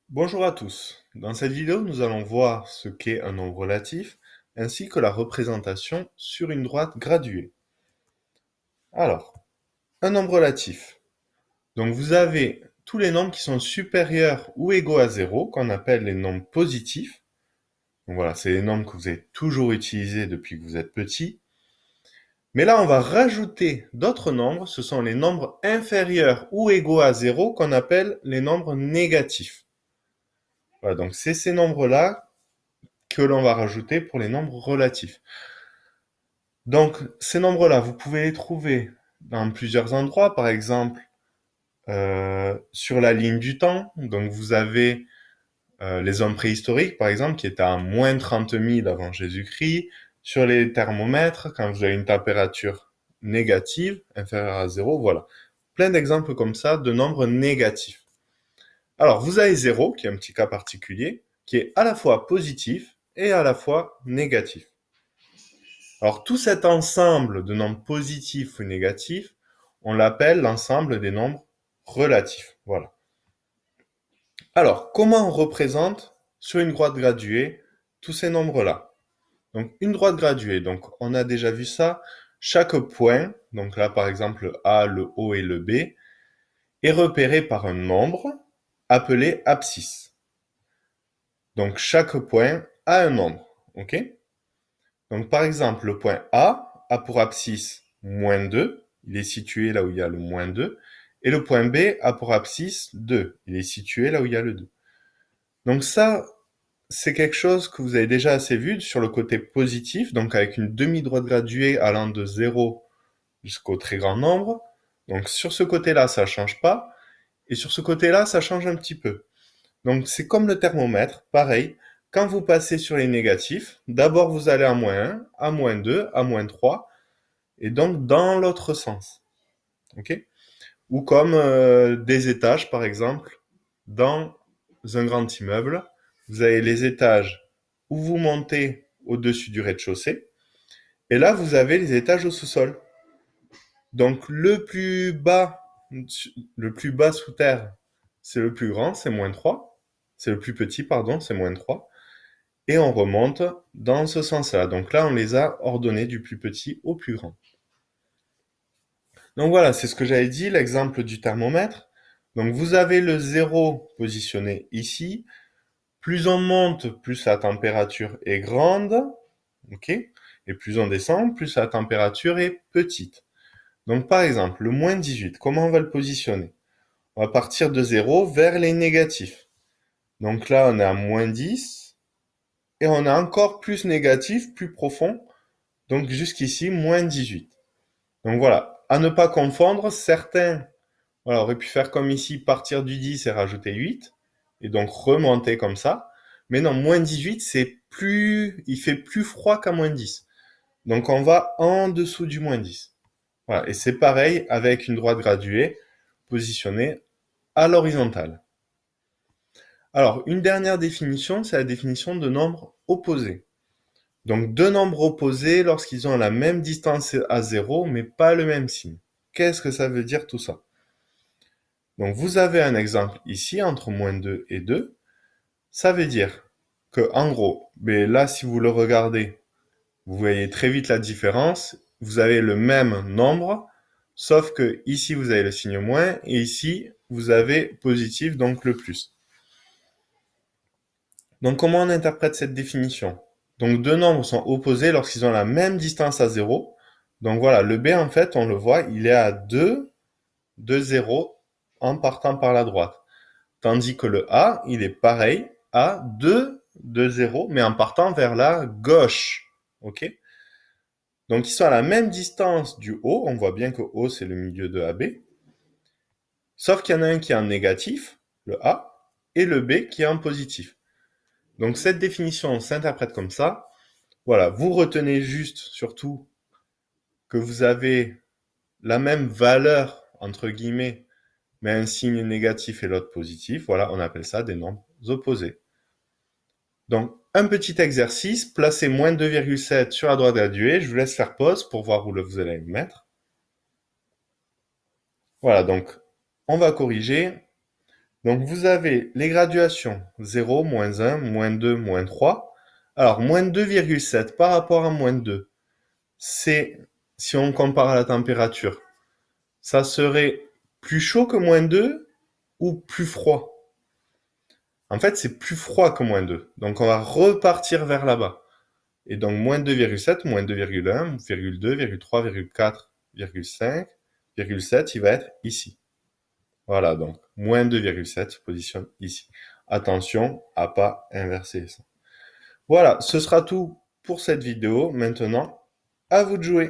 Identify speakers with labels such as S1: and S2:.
S1: Bonjour à tous. Dans cette vidéo, nous allons voir ce qu'est un nombre relatif ainsi que la représentation sur une droite graduée. Alors, un nombre relatif. Donc vous avez tous les nombres qui sont supérieurs ou égaux à zéro, qu'on appelle les nombres positifs. Donc voilà, c'est les nombres que vous avez toujours utilisés depuis que vous êtes petit. Mais là, on va rajouter d'autres nombres, ce sont les nombres inférieurs ou égaux à zéro qu'on appelle les nombres négatifs. Voilà, donc c'est ces nombres-là que l'on va rajouter pour les nombres relatifs. Donc, ces nombres-là, vous pouvez les trouver dans plusieurs endroits, par exemple sur la ligne du temps. Donc, vous avez les hommes préhistoriques, par exemple, qui étaient à moins 30 000 avant Jésus-Christ. Sur les thermomètres, quand vous avez une température négative, inférieure à zéro, voilà. Plein d'exemples comme ça de nombres négatifs. Alors, vous avez zéro, qui est un petit cas particulier, qui est à la fois positif et à la fois négatif. Alors tout cet ensemble de nombres positifs ou négatifs, on l'appelle l'ensemble des nombres relatifs. Voilà. Alors, comment on représente sur une droite graduée tous ces nombres-là? Donc une droite graduée, donc on a déjà vu ça, chaque point, donc là par exemple le A, le O et le B, est repéré par un nombre appelé abscisse. Donc chaque point a un nombre, ok? Donc par exemple, le point A pour abscisse -2, il est situé là où il y a le -2, et le point B a pour abscisse 2, il est situé là où il y a le 2. Donc ça, c'est quelque chose que vous avez déjà assez vu sur le côté positif, donc avec une demi-droite graduée allant de 0 jusqu'au très grand nombre. Donc sur ce côté-là, ça ne change pas, et sur ce côté-là, ça change un petit peu. Donc c'est comme le thermomètre, pareil. Quand vous passez sur les négatifs, d'abord vous allez à -1, à -2, à -3, et donc dans l'autre sens. Ok? Ou comme des étages, par exemple, dans un grand immeuble, vous avez les étages où vous montez au-dessus du rez-de-chaussée, et là vous avez les étages au sous-sol. Donc le plus bas sous terre, c'est le plus grand, c'est -3. C'est le plus petit, pardon, c'est -3. Et on remonte dans ce sens-là. Donc là, on les a ordonnés du plus petit au plus grand. Donc voilà, c'est ce que j'avais dit, l'exemple du thermomètre. Donc vous avez le 0 positionné ici. Plus on monte, plus la température est grande. Ok? Et plus on descend, plus la température est petite. Donc par exemple, le -18, comment on va le positionner? On va partir de 0 vers les négatifs. Donc là, on est à -10. Et on a encore plus négatif, plus profond. Donc jusqu'ici, -18. Donc voilà, à ne pas confondre, certains auraient pu faire comme ici, partir du 10 et rajouter 8, et donc remonter comme ça. Mais non, -18, il fait plus froid qu'à -10. Donc on va en dessous du -10. Voilà, et c'est pareil avec une droite graduée positionnée à l'horizontale. Alors, une dernière définition, c'est la définition de nombres opposés. Donc deux nombres opposés lorsqu'ils ont la même distance à zéro, mais pas le même signe. Qu'est-ce que ça veut dire tout ça? Donc vous avez un exemple ici entre -2 et 2. Ça veut dire que en gros, mais là si vous le regardez, vous voyez très vite la différence. Vous avez le même nombre, sauf que ici vous avez le signe moins et ici vous avez positif, donc le plus. Donc comment on interprète cette définition? Donc deux nombres sont opposés lorsqu'ils ont la même distance à zéro. Donc voilà, le B en fait, on le voit, il est à 2 de 0 en partant par la droite. Tandis que le A, il est pareil à 2 de 0, mais en partant vers la gauche. Ok? Donc ils sont à la même distance du haut, on voit bien que O c'est le milieu de AB, sauf qu'il y en a un qui est en négatif, le A, et le B qui est en positif. Donc cette définition s'interprète comme ça. Voilà, vous retenez juste, surtout, que vous avez la même valeur, entre guillemets, mais un signe négatif et l'autre positif. Voilà, on appelle ça des nombres opposés. Donc, un petit exercice, placez -2,7 sur la droite graduée. Je vous laisse faire pause pour voir où vous allez le mettre. Voilà, donc, on va corriger. Donc vous avez les graduations 0, moins 1, moins 2, moins 3. Alors, moins 2,7 par rapport à moins 2, c'est, si on compare à la température, ça serait plus chaud que moins 2 ou plus froid? En fait, c'est plus froid que moins 2. Donc on va repartir vers là-bas. Et donc moins 2,7, moins 2,1, virgule 2, virgule 3, virgule 4, virgule 5, virgule 7, il va être ici. Voilà, donc moins 2,7 se positionne ici. Attention à pas inverser ça. Voilà, ce sera tout pour cette vidéo. Maintenant, à vous de jouer.